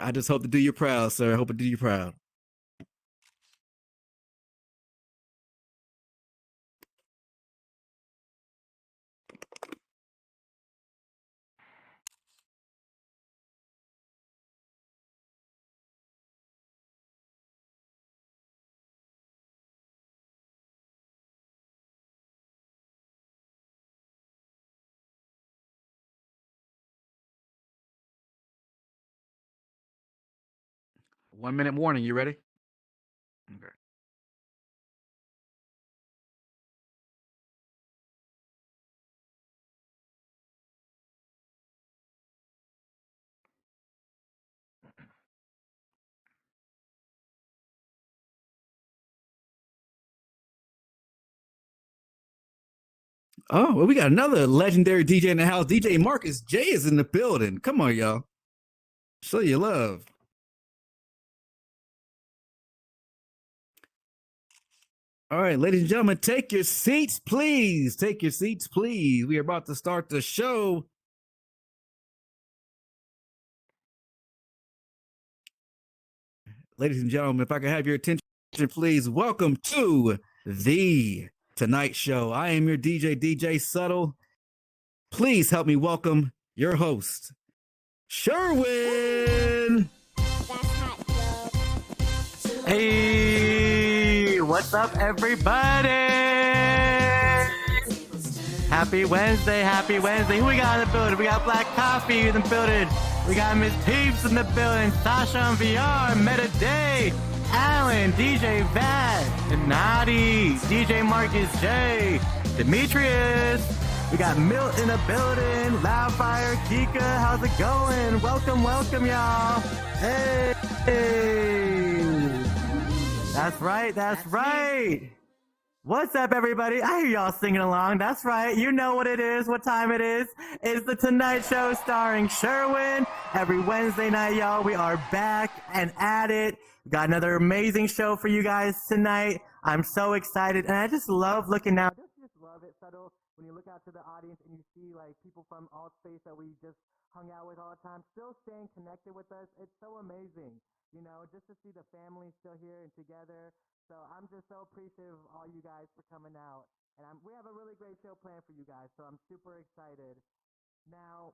I just hope to do you proud, sir. I hope to do you proud. One minute warning. You ready? Okay. Oh, well, we got another legendary DJ in the house. DJ Marcus J is in the building. Come on, y'all. Show your love. All right, ladies and gentlemen, take your seats, please. Take your seats, please. We are about to start the show. Ladies and gentlemen, if I could have your attention, please. Welcome to the Tonight Show. I am your DJ Sutle. Please help me welcome your host, Sherwin. Hey, what's up, everybody? Happy Wednesday, happy Wednesday. Who we got in the building? We got Black Coffee in the building. We got Miss Peeps in the building. Sasha on VR, Meta Day, Alan, DJ Vat, Nadi, DJ Marcus J, Demetrius. We got Milt in the building. Loudfire, Kika, how's it going? Welcome, welcome, y'all. Hey. That's right, that's right. What's up, everybody? I hear y'all singing along. That's right. You know what it is, what time it is. It's the Tonight Show starring Sherwin. Every Wednesday night, y'all, we are back and at it. Got another amazing show for you guys tonight. I'm so excited, and I just love looking out. Just love it, Subtle, when you look out to the audience and you see, like, people from Altspace that we just hung out with all the time, still staying connected with us. It's so amazing, you know, just to see the family still here and together. So I'm just so appreciative of all you guys for coming out. And we have a really great show planned for you guys, so I'm super excited. Now,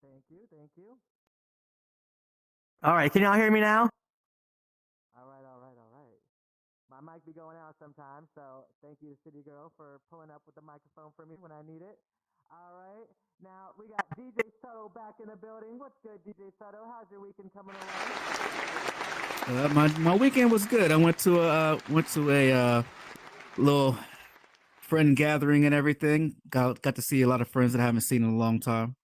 thank you. All right, can y'all hear me now? All right. My mic be going out sometimes, so thank you to City Girl for pulling up with the microphone for me when I need it. All right, now we got DJ Sutle back in the building. What's good, DJ Sutle? How's your weekend coming along? My weekend was good. I went to a little friend gathering and everything. Got to see a lot of friends that I haven't seen in a long time.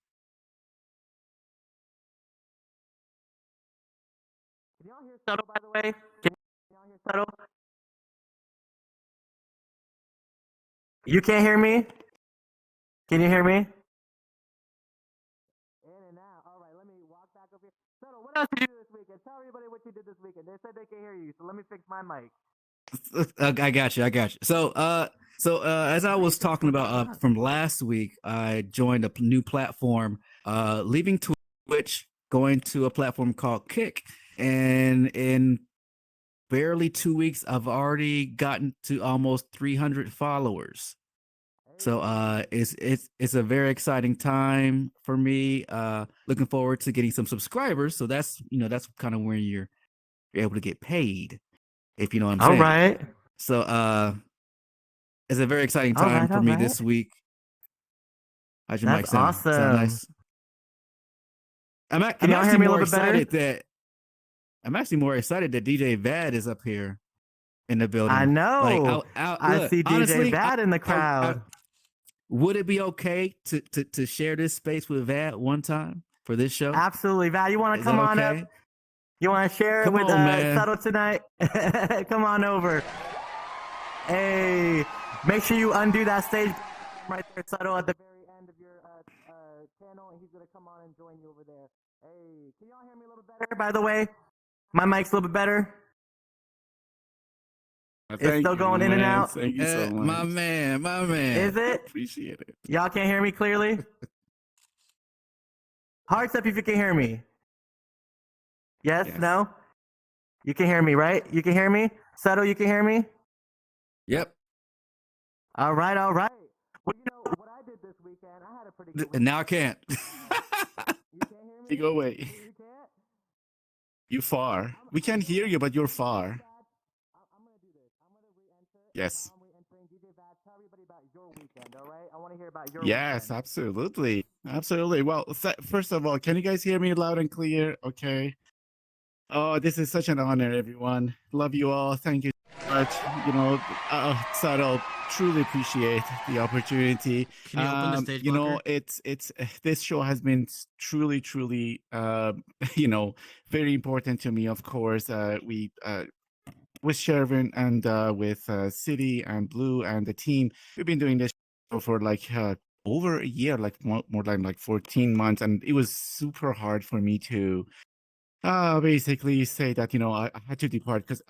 Can y'all hear Sutle, by the way? Can y'all hear Sutle? You can't hear me? Can you hear me? In and out. All right, let me walk back over here. Sutle, what else did you do this weekend? Tell everybody what you did this weekend. They said they can't hear you, so let me fix my mic. I got you. So as I was talking about from last week, I joined a new platform, leaving Twitch, going to a platform called Kick, and in barely 2 weeks, I've already gotten to almost 300 followers. So it's a very exciting time for me. Looking forward to getting some subscribers. So that's kind of when you're able to get paid, if you know what I'm saying. All right. So it's a very exciting time for me this week. How's your mic sound? Awesome. Sound nice? I'm actually more excited that DJ Vad is up here in the building. I know. I see DJ honestly, Vad in the crowd. Would it be okay to share this space with Vad one time for this show? Absolutely, Vad. You want to come on up? You want to share it with Sutle tonight? Come on over. Hey, make sure you undo that stage right there, Sutle, at the very end of your channel, and he's going to come on and join you over there. Hey, can y'all hear me a little bit better, by the way? My mic's a little bit better. It's still going in and out. Thank you so much. My man. Is it? Appreciate it. Y'all can't hear me clearly? Hearts up if you can hear me. Yes, Yes. no? You can hear me, right? You can hear me? Sutle, you can hear me? Yep. All right, all right. Well, what I did this weekend, I had a pretty good And weekend. now I can't. You can't hear me? You go away. You can't? You far. We can hear you, but you're far. I'm going to do this. I'm going to re-enter. Yes. Now I'm re-entering. DJ Vaz, tell everybody about your weekend, all right? I want to hear about your Yes, weekend. absolutely. Absolutely. Well, first of all, can you guys hear me loud and clear? Okay. Oh, this is such an honor, everyone. Love you all. Thank you so much. Subtle, truly appreciate the opportunity. Can you open the stage It's this show has been truly, very important to me. Of course, we with Sherwin and with City and Blue and the team, we've been doing this show for like over a year, like more than like 14 months, and it was super hard for me to basically say that I had to depart because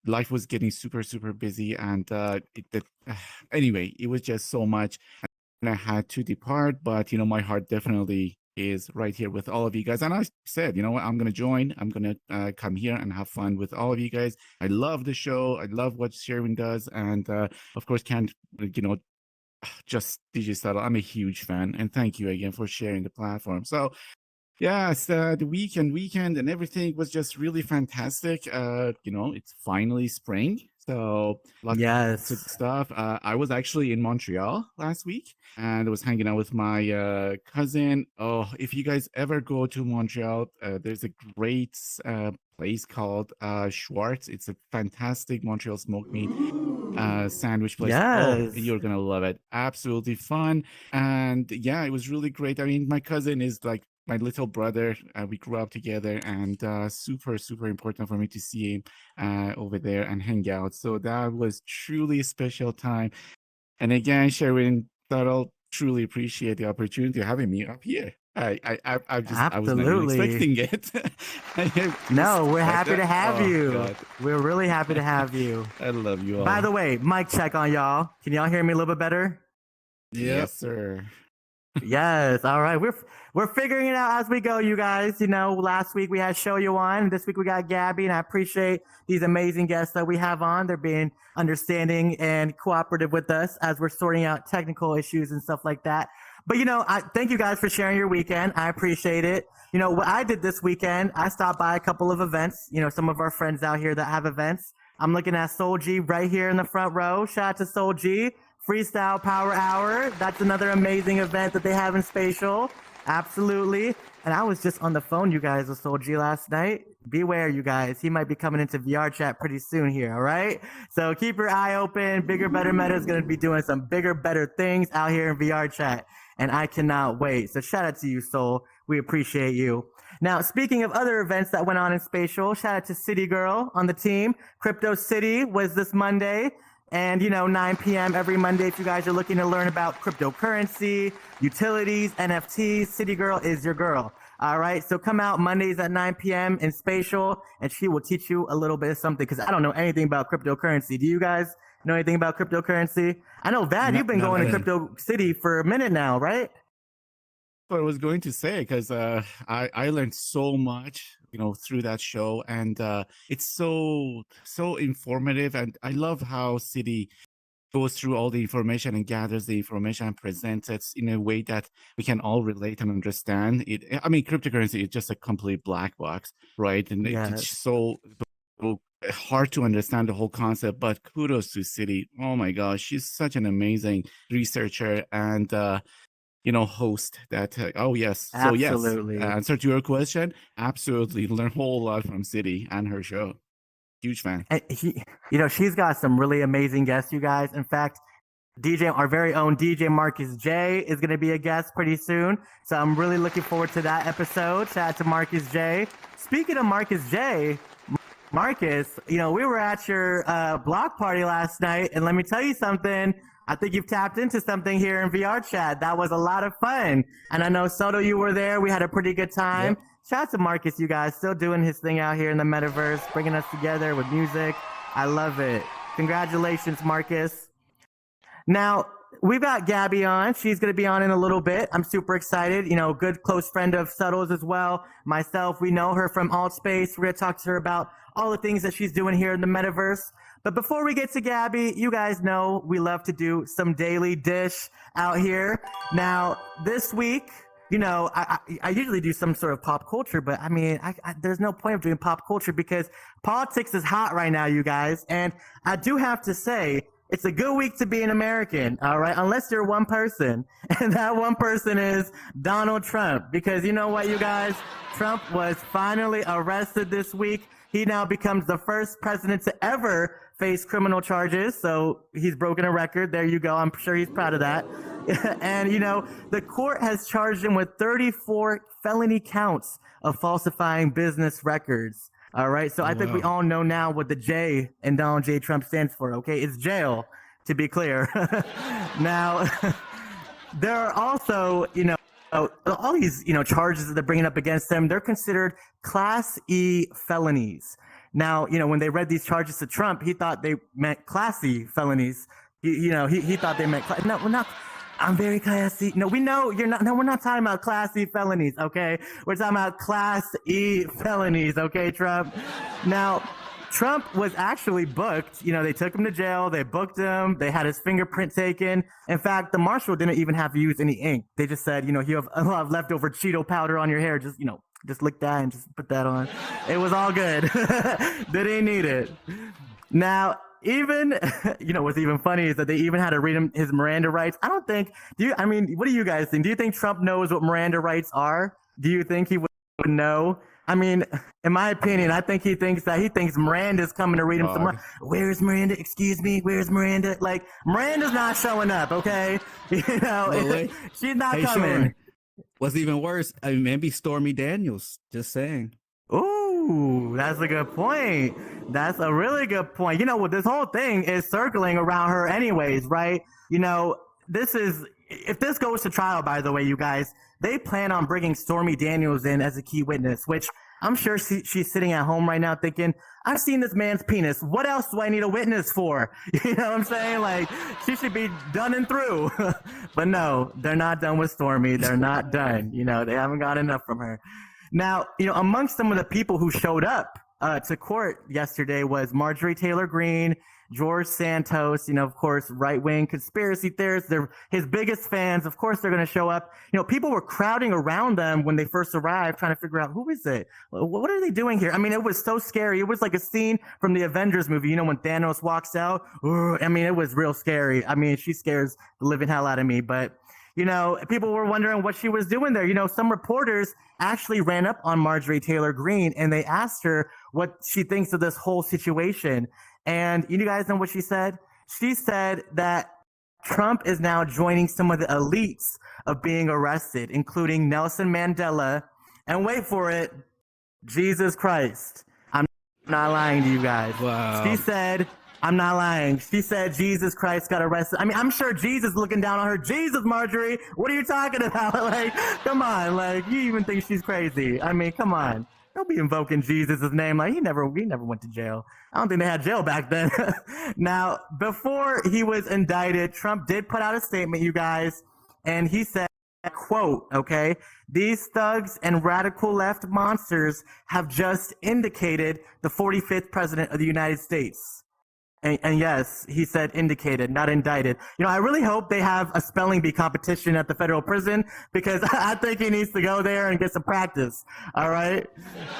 life was getting super busy, and anyway, it was just so much, and I had to depart. But my heart definitely is right here with all of you guys, and I said, you know what, I'm gonna join. I'm gonna come here and have fun with all of you guys. I love the show. I love what Sherwin does, and of course, can't just DJ Sutle. I'm a huge fan, and thank you again for sharing the platform. So. Yes, the weekend and everything was just really fantastic. It's finally spring, so lots Yes. of stuff. I was actually in Montreal last week, and I was hanging out with my cousin. Oh, if you guys ever go to Montreal, there's a great place called Schwartz. It's a fantastic Montreal smoked meat sandwich place. Oh, Yes. you're gonna love it. Absolutely fun, and yeah, it was really great. I mean, my cousin is like my little brother. We grew up together, and super important for me to see him over there and hang out. So that was truly a special time. And again, Sherwin, Sutle, truly appreciate the opportunity of having me up here. I was not even expecting it. No, we're happy to have you. God. We're really happy to have you. I love you all. By the way, mic check on y'all. Can y'all hear me a little bit better? Yes, sir. Yes. All right. We're figuring it out as we go, you guys. Last week we had Show You on. This week we got Gabby, and I appreciate these amazing guests that we have on. They're being understanding and cooperative with us as we're sorting out technical issues and stuff like that. But I thank you guys for sharing your weekend. I appreciate it. What I did this weekend, I stopped by a couple of events. Some of our friends out here that have events. I'm looking at Soul G right here in the front row. Shout out to Soul G. Freestyle Power Hour. That's another amazing event that they have in Spatial. Absolutely. And I was just on the phone, you guys, with Soul G last night. Beware, you guys. He might be coming into VR chat pretty soon here, all right? So keep your eye open. Bigger, Better Meta is going to be doing some bigger, better things out here in VR chat. And I cannot wait. So shout out to you, Soul. We appreciate you. Now, speaking of other events that went on in Spatial, shout out to City Girl on the team. Crypto City was this Monday. And, 9 p.m. every Monday, if you guys are looking to learn about cryptocurrency, utilities, NFTs, City Girl is your girl. All right. So come out Mondays at 9 p.m. in Spatial, and she will teach you a little bit of something, because I don't know anything about cryptocurrency. Do you guys know anything about cryptocurrency? I know, Vad, you've been going to Crypto City for a minute now, right? What I was going to say, because I learned so much through that show, and it's so informative, and I love how City goes through all the information and gathers the information and presents it in a way that we can all relate and understand it. I mean, cryptocurrency is just a complete black box, right? And it's so hard to understand the whole concept, but kudos to City. Oh my gosh, she's such an amazing researcher and host that. Oh yes, absolutely. So yes, answer to your question, absolutely learn a whole lot from City and her show. Huge fan. And she's got some really amazing guests, you guys. In fact, our very own DJ Marcus J is going to be a guest pretty soon. So I'm really looking forward to that episode. Shout out to Marcus J. Speaking of Marcus J, Marcus, we were at your block party last night, and let me tell you something. I think you've tapped into something here in VR chat. That was a lot of fun. And I know, Soto, you were there. We had a pretty good time. Yep. Shout out to Marcus, you guys. Still doing his thing out here in the metaverse, bringing us together with music. I love it. Congratulations, Marcus. Now, we've got Gabby on. She's going to be on in a little bit. I'm super excited. You know, good close friend of Sutle's as well. Myself, we know her from Altspace. We're going to talk to her about all the things that she's doing here in the metaverse. But before we get to Gabby, you guys know we love to do some daily dish out here. Now, this week, you know, I usually do some sort of pop culture, but I mean, there's no point of doing pop culture because politics is hot right now, you guys. And I do have to say, it's a good week to be an American, all right? Unless you're one person, and that one person is Donald Trump. Because you know what, you guys? Trump was finally arrested this week. He now becomes the first president to ever face criminal charges. So he's broken a record. There you go. I'm sure he's proud of that. And, you know, the court has charged him with 34 felony counts of falsifying business records. All right. So I think we all know now what the J in Donald J. Trump stands for. OK, it's jail, to be clear. Now, there are also, you know, all these, you know, charges that they're bringing up against him. They're considered Class E felonies. Now, you know, when they read these charges to Trump, he thought they meant classy felonies. He thought they meant no, we're not. I'm very classy. No, we know you're not. No, we're not talking about classy felonies, okay? We're talking about Class E felonies, okay, Trump? Now, Trump was actually booked. You know, they took him to jail. They booked him. They had his fingerprint taken. In fact, the marshal didn't even have to use any ink. They just said, you know, you have a lot of leftover Cheeto powder on your hair. Just, you know, just lick that and just put that on. It was all good. They didn't need it. Now, even, you know, what's even funny is that they even had to read him his Miranda rights. I don't think, I mean, what do you guys think? Do you think Trump knows what Miranda rights are? Do you think he would know? I mean, in my opinion, I think he thinks Miranda's coming to read him some. Where's Miranda? Excuse me. Where's Miranda? Like, Miranda's not showing up, okay? You know, she's not coming. Sure. What's even worse, I mean, maybe Stormy Daniels, just saying. Ooh, that's a good point. That's a really good point. You know what? This whole thing is circling around her anyways, right? You know, if this goes to trial, by the way, you guys, they plan on bringing Stormy Daniels in as a key witness, which I'm sure she's sitting at home right now thinking, I've seen this man's penis. What else do I need a witness for? You know what I'm saying? Like, she should be done and through. But no, they're not done with Stormy. They're not done. You know, they haven't got enough from her. Now, you know, amongst some of the people who showed up to court yesterday was Marjorie Taylor Greene, George Santos, you know, of course, right-wing conspiracy theorists. They're his biggest fans. Of course, they're going to show up. You know, people were crowding around them when they first arrived, trying to figure out, who is it? What are they doing here? I mean, it was so scary. It was like a scene from the Avengers movie, you know, when Thanos walks out. I mean, it was real scary. I mean, she scares the living hell out of me. But, you know, people were wondering what she was doing there. You know, some reporters actually ran up on Marjorie Taylor Greene and they asked her what she thinks of this whole situation. And you guys know what she said? She said that Trump is now joining some of the elites of being arrested, including Nelson Mandela. And wait for it, Jesus Christ. I'm not lying to you guys. Wow. She said, I'm not lying. She said Jesus Christ got arrested. I mean, I'm sure Jesus looking down on her. Jesus, Marjorie, what are you talking about? Like, come on. Like, you even think she's crazy. I mean, come on. Don't be invoking Jesus' name. Like, he never went to jail. I don't think they had jail back then. Now, before he was indicted, Trump did put out a statement, you guys, and he said, quote, okay, these thugs and radical left monsters have just indicated the 45th president of the United States. And yes, he said indicated, not indicted. You know, I really hope they have a spelling bee competition at the federal prison because I think he needs to go there and get some practice. All right.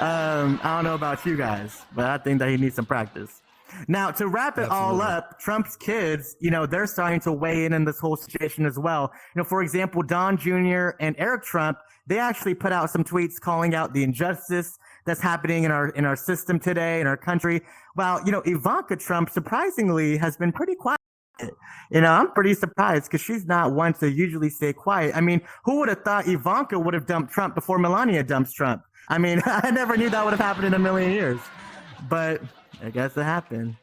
I don't know about you guys, but I think that he needs some practice. Now, to wrap it all up, Trump's kids, you know, they're starting to weigh in this whole situation as well. You know, for example, Don Jr. and Eric Trump, they actually put out some tweets calling out the injustice that's happening in our system today, in our country. Well, you know, Ivanka Trump, surprisingly, has been pretty quiet. You know, I'm pretty surprised because she's not one to usually stay quiet. I mean, who would have thought Ivanka would have dumped Trump before Melania dumps Trump? I mean, I never knew that would have happened in a million years. But I guess it happened.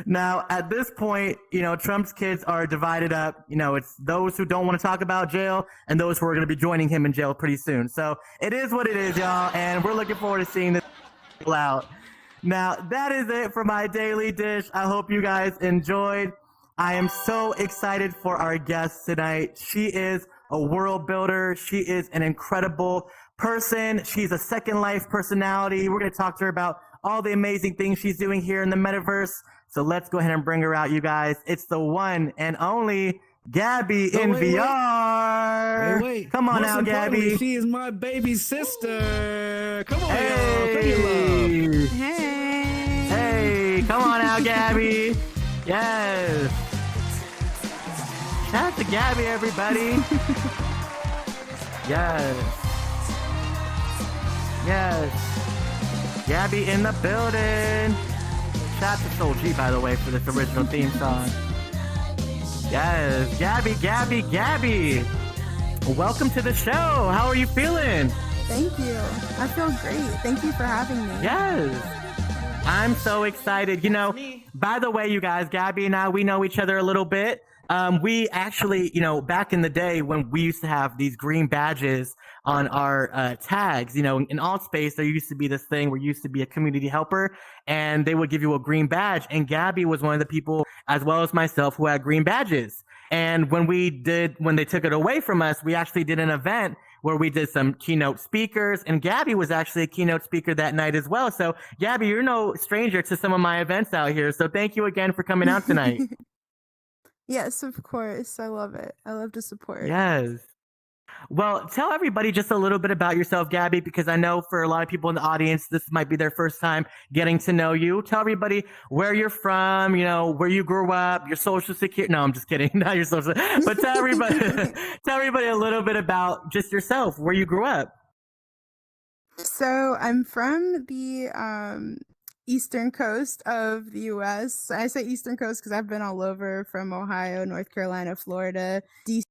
Now, at this point, you know, Trump's kids are divided up. You know, it's those who don't want to talk about jail and those who are going to be joining him in jail pretty soon. So it is what it is, y'all. And we're looking forward to seeing this out. Now, that is it for my daily dish. I hope you guys enjoyed. I am so excited for our guest tonight. She is a world builder. She is an incredible person. She's a Second Life personality. We're going to talk to her about all the amazing things she's doing here in the metaverse. So let's go ahead and bring her out, you guys. It's the one and only Gabby in VR. Wait. Come on now, Gabby. She is my baby sister. Come on, y'all. Hey. Love. Hey. Hey, come on now, Gabby. Yes. Shout out to Gabby, everybody. Yes. Yes. Gabby in the building. Shout out to Soul G, by the way, for this original theme song. Yes. Gabby. Welcome to the show. How are you feeling? Thank you. I feel great. Thank you for having me. Yes. I'm so excited. You know, by the way, you guys, Gabby and I, we know each other a little bit. We actually, you know, back in the day when we used to have these green badges on our tags, you know, in Altspace, there used to be this thing where you used to be a community helper and they would give you a green badge. And Gabby was one of the people, as well as myself, who had green badges. And when they took it away from us, we actually did an event where we did some keynote speakers, and Gabby was actually a keynote speaker that night as well. So Gabby, you're no stranger to some of my events out here. So thank you again for coming out tonight. Yes, of course. I love it. I love to support. Yes. Well, tell everybody just a little bit about yourself, Gabby, because I know for a lot of people in the audience, this might be their first time getting to know you. Tell everybody where you're from, you know, where you grew up, your social security. No, I'm just kidding. Not your social. But tell everybody a little bit about just yourself, where you grew up. So I'm from the eastern coast of the U.S. I say eastern coast because I've been all over, from Ohio, North Carolina, Florida, DC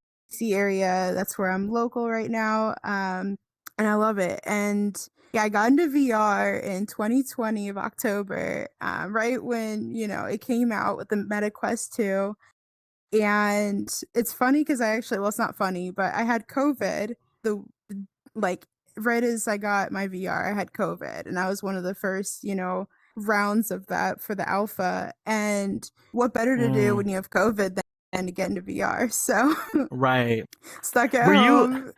area. That's where I'm local right now. And I love it. And yeah, I got into VR in 2020 of October, right when, you know, it came out with the Meta Quest 2. And it's funny because it's not funny, but I had COVID right as I got my VR, I had COVID, and I was one of the first, you know, rounds of that for the alpha. And what better to do when you have COVID than to get into VR? So Right. Stuck at home.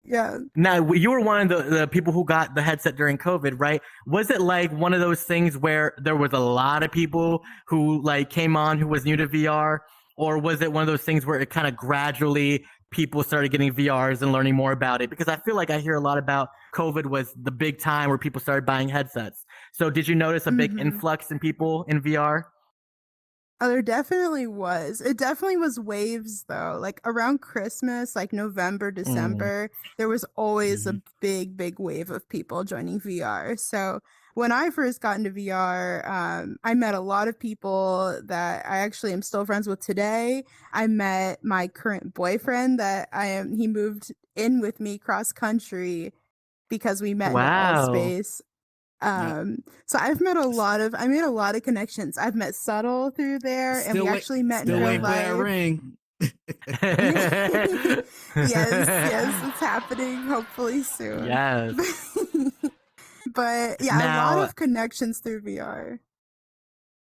Yeah. Now, you were one of the people who got the headset during COVID, right? Was it like one of those things where there was a lot of people who like came on who was new to VR? Or was it one of those things where it kind of gradually people started getting VRs and learning more about it? Because I feel like I hear a lot about COVID was the big time where people started buying headsets. So did you notice a big influx in people in VR? Oh, there definitely was. It definitely was waves, though. Like around Christmas, like November, December, there was always a big wave of people joining VR. So when I first got into VR, I met a lot of people that I actually am still friends with today. I met my current boyfriend he moved in with me cross country because we met in Altspace. So I made a lot of connections. I've met Sutle through there, and we actually met in real life. Ring. yes, it's happening hopefully soon. Yes. But yeah, a lot of connections through VR.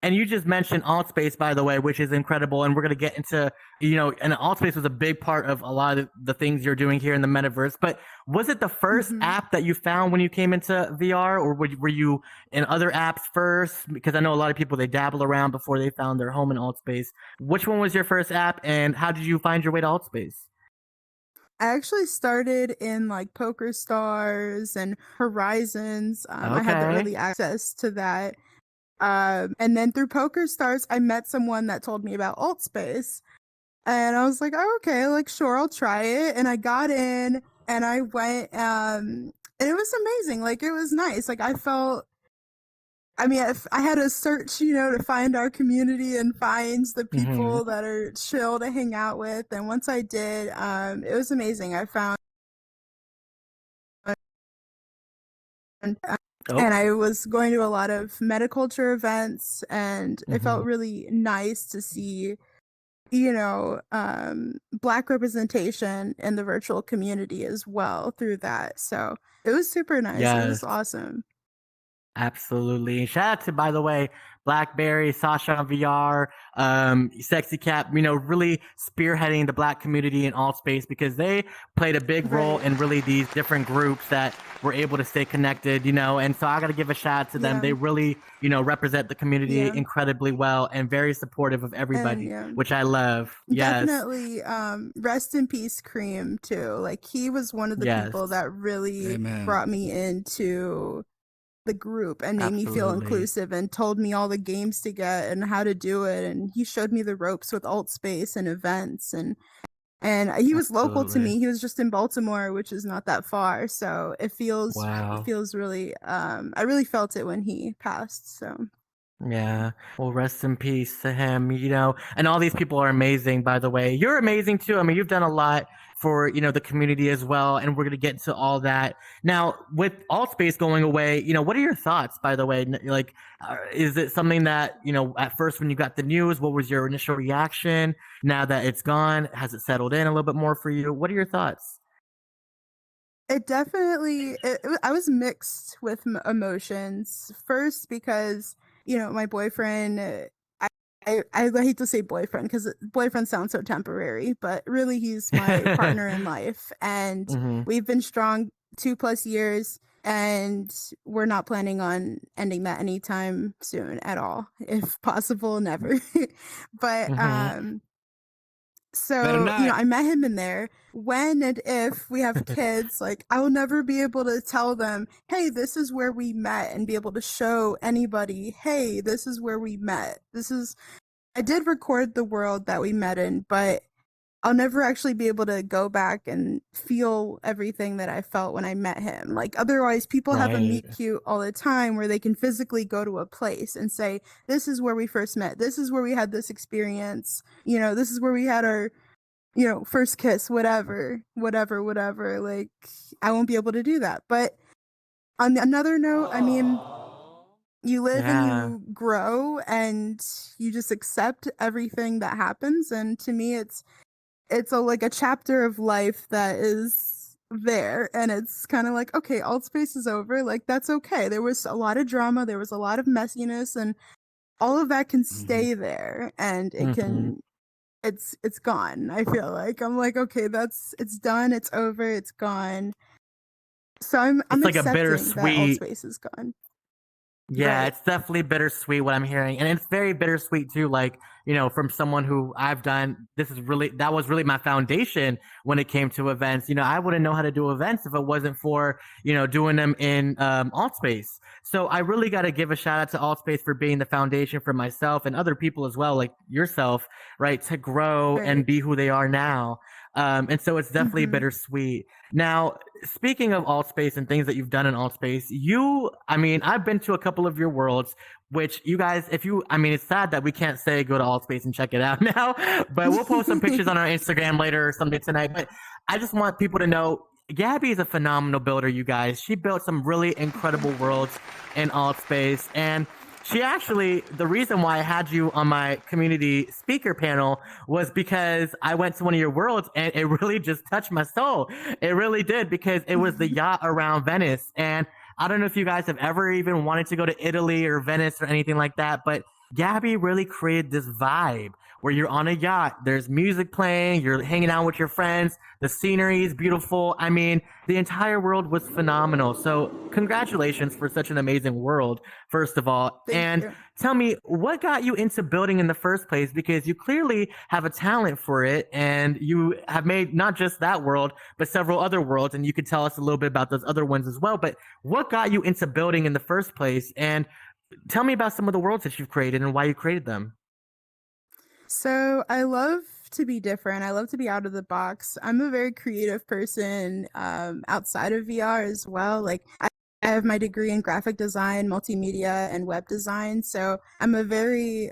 And you just mentioned Altspace, by the way, which is incredible. And we're going to get into, you know, and Altspace was a big part of a lot of the things you're doing here in the metaverse. But was it the first app that you found when you came into VR, or were you in other apps first? Because I know a lot of people, they dabble around before they found their home in Altspace. Which one was your first app, and how did you find your way to Altspace? I actually started in like Poker Stars and Horizons. I had the early access to that. And then through Poker Stars, I met someone that told me about Altspace. And I was like, oh, okay, like, sure, I'll try it. And I got in and I went, and it was amazing. Like, it was nice. Like, I had to search, you know, to find our community and find the people that are chill to hang out with. And once I did, it was amazing. I found and I was going to a lot of metaculture events, and it felt really nice to see, you know, Black representation in the virtual community as well through that. So it was super nice. It was awesome. Absolutely. Shout out to, by the way, Blackberry, Sasha on VR, Sexy Cap, really spearheading the Black community in Altspace, because they played a big role Right. in really these different groups that were able to stay connected, and so I got to give a shout out to them. Yeah. They really, represent the community Yeah. incredibly well and very supportive of And everybody, yeah, which I love. Yes. definitely rest in peace Cream too. Like he was one of the Yes. people that really Amen. brought me into the group and made me feel Absolutely. inclusive and told me all the games to get and how to do it, and he showed me the ropes with Altspace and events, and he was local to Absolutely. me. He was just in Baltimore, which is not that far, so it feels Wow. really I really felt it when he passed. So Yeah. Well, rest in peace to him, and all these people are amazing, by the way. You're amazing too. I mean, you've done a lot for, the community as well, and we're going to get into all that. Now, with Altspace going away, what are your thoughts, by the way? Like, is it something that, at first when you got the news, what was your initial reaction? Now that it's gone, has it settled in a little bit more for you? What are your thoughts? it definitely I was mixed with emotions. First because my boyfriend, I hate to say boyfriend because boyfriend sounds so temporary, but really he's my partner in life, and Mm-hmm. we've been strong 2+ years, and we're not planning on ending that anytime soon at all, if possible, never. But Mm-hmm. Better so, not. I met him in there. When and if we have kids, like, I will never be able to tell them, hey, this is where we met, and be able to show anybody, hey, this is where we met. I did record the world that we met in, but I'll never actually be able to go back and feel everything that I felt when I met him. Like, otherwise, people have a Right. meet cute all the time where they can physically go to a place and say, this is where we first met. This is where we had this experience. This is where we had our, first kiss, whatever. Like, I won't be able to do that. But on another note, I mean, you live and Yeah. you grow and you just accept everything that happens. And to me, it's like a chapter of life that is there, and it's kind of like, okay, Altspace is over, like that's okay. There was a lot of drama, there was a lot of messiness, and all of that can stay there, and it Mm-hmm. can it's gone. I feel like I'm like, okay, it's done, it's over, it's gone. So I'm It's like a accepting that bittersweet. Altspace is gone. Yeah, Right. it's definitely bittersweet what I'm hearing. And it's very bittersweet too, like, from someone who that was really my foundation when it came to events. I wouldn't know how to do events if it wasn't for, doing them in Altspace. So I really got to give a shout out to Altspace for being the foundation for myself and other people as well, like yourself, right, to grow and Right. be who they are now. And so it's definitely Mhm. bittersweet. Now, speaking of Altspace and things that you've done in Altspace, I've been to a couple of your worlds, which you guys, it's sad that we can't say go to Altspace and check it out now, but we'll post some pictures on our Instagram later or someday tonight. But I just want people to know Gabby is a phenomenal builder, you guys. She built some really incredible worlds in Altspace, and the reason why I had you on my community speaker panel was because I went to one of your worlds and it really just touched my soul. It really did, because it was the yacht around Venice. And I don't know if you guys have ever even wanted to go to Italy or Venice or anything like that, but Gabby really created this vibe where you're on a yacht, there's music playing, you're hanging out with your friends, the scenery is beautiful. I mean, the entire world was phenomenal. So congratulations for such an amazing world, first of all. Thank And you. tell me, what got you into building in the first place? Because you clearly have a talent for it, and you have made not just that world, but several other worlds, and you could tell us a little bit about those other ones as well. But what got you into building in the first place? And tell me about some of the worlds that you've created and why you created them. So I love to be different. I love to be out of the box. I'm a very creative person outside of VR as well. Like I have my degree in graphic design, multimedia, and web design. So I'm a very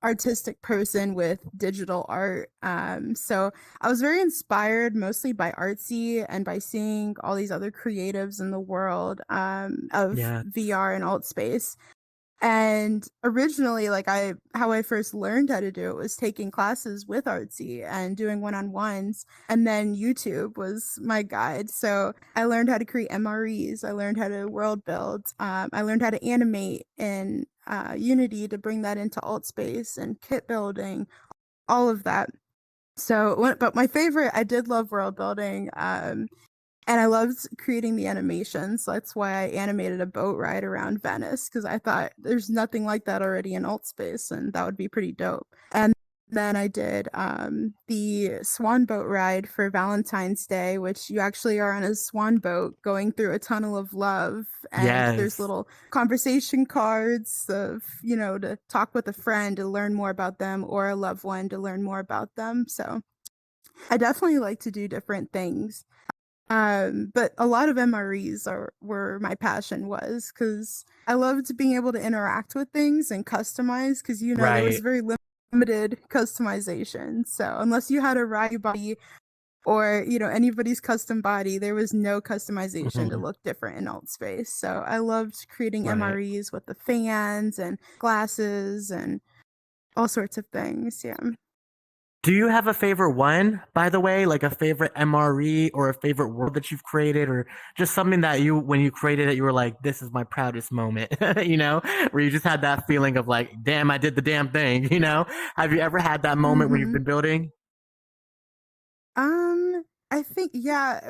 artistic person with digital art. So I was very inspired mostly by Artsy and by seeing all these other creatives in the world of Yeah. VR and Altspace. And originally, like how I first learned how to do it was taking classes with Artsy and doing one-on-ones. And then YouTube was my guide. So I learned how to create MREs. I learned how to world build. I learned how to animate in Unity to bring that into Altspace and kit building, all of that. So, but my favorite, I did love world building. And I loved creating the animations. So that's why I animated a boat ride around Venice, because I thought there's nothing like that already in Altspace, and that would be pretty dope. And then I did the swan boat ride for Valentine's Day, which you actually are on a swan boat going through a tunnel of love. And there's little conversation cards of, to talk with a friend to learn more about them, or a loved one to learn more about them. So I definitely like to do different things. But a lot of MREs are where my passion was, because I loved being able to interact with things and customize, because there was very limited customization. So unless you had a Ryu body or anybody's custom body, there was no customization to look different in Altspace. So I loved creating MREs with the fans and glasses and all sorts of things. Yeah. Do you have a favorite one, by the way, like a favorite MRE or a favorite world that you've created, or just something that when you created it, you were like, this is my proudest moment, where you just had that feeling of like, damn, I did the damn thing, Have you ever had that moment when you've been building? I think, yeah,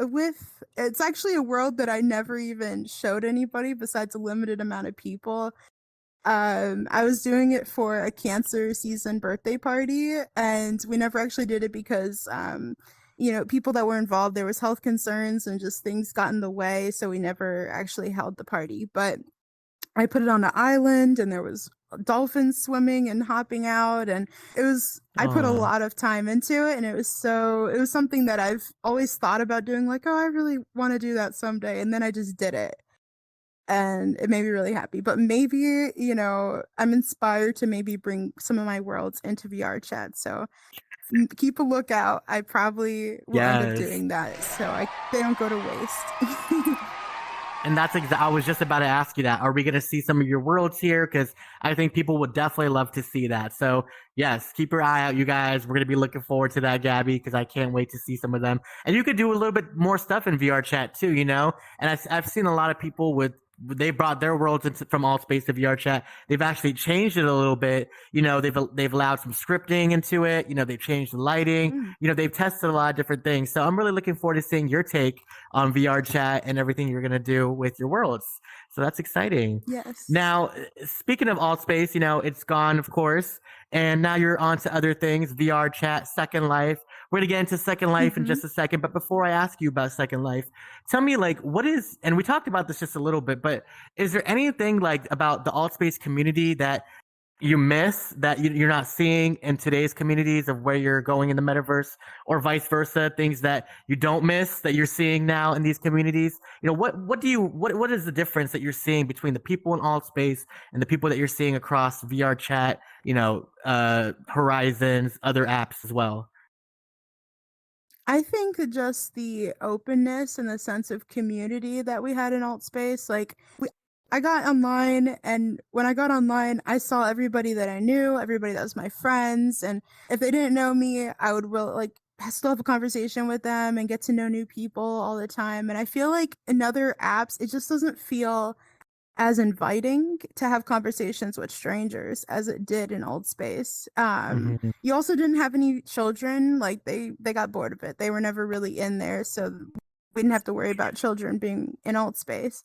it's actually a world that I never even showed anybody besides a limited amount of people. I was doing it for a cancer season birthday party, and we never actually did it because people that were involved, there was health concerns and just things got in the way, so we never actually held the party. But I put it on an island, and there was dolphins swimming and hopping out, and I put a lot of time into it, and it was something that I've always thought about doing, like, oh, I really want to do that someday, and then I just did it. And it made me really happy. But maybe, I'm inspired to maybe bring some of my worlds into VR chat. So keep a lookout. I probably will end up doing that, so they don't go to waste. And that's I was just about to ask you that. Are we going to see some of your worlds here? Because I think people would definitely love to see that. So yes, keep your eye out, you guys. We're going to be looking forward to that, Gabby, because I can't wait to see some of them. And you could do a little bit more stuff in VR chat too, And I've seen a lot of people they brought their worlds from Altspace to VR chat. They've actually changed it a little bit. They've allowed some scripting into it. They've changed the lighting. They've tested a lot of different things. So I'm really looking forward to seeing your take on VR chat and everything you're going to do with your worlds. So that's exciting. Yes. Now, speaking of Altspace, it's gone, of course. And now you're on to other things, VR chat, Second Life. We're going to get into Second Life in just a second. But before I ask you about Second Life, tell me, and we talked about this just a little bit, but is there anything about the Altspace community that you miss that you're not seeing in today's communities of where you're going in the metaverse, or vice versa, things that you don't miss that you're seeing now in these communities? What is the difference that you're seeing between the people in Altspace and the people that you're seeing across VR chat, Horizons, other apps as well? I think just the openness and the sense of community that we had in Altspace, I got online, and when I got online, I saw everybody that I knew, everybody that was my friends, and if they didn't know me, I would really still have a conversation with them and get to know new people all the time. And I feel like in other apps, it just doesn't feel as inviting to have conversations with strangers as it did in Altspace. You also didn't have any children. They got bored of it. They were never really in there, so we didn't have to worry about children being in Altspace.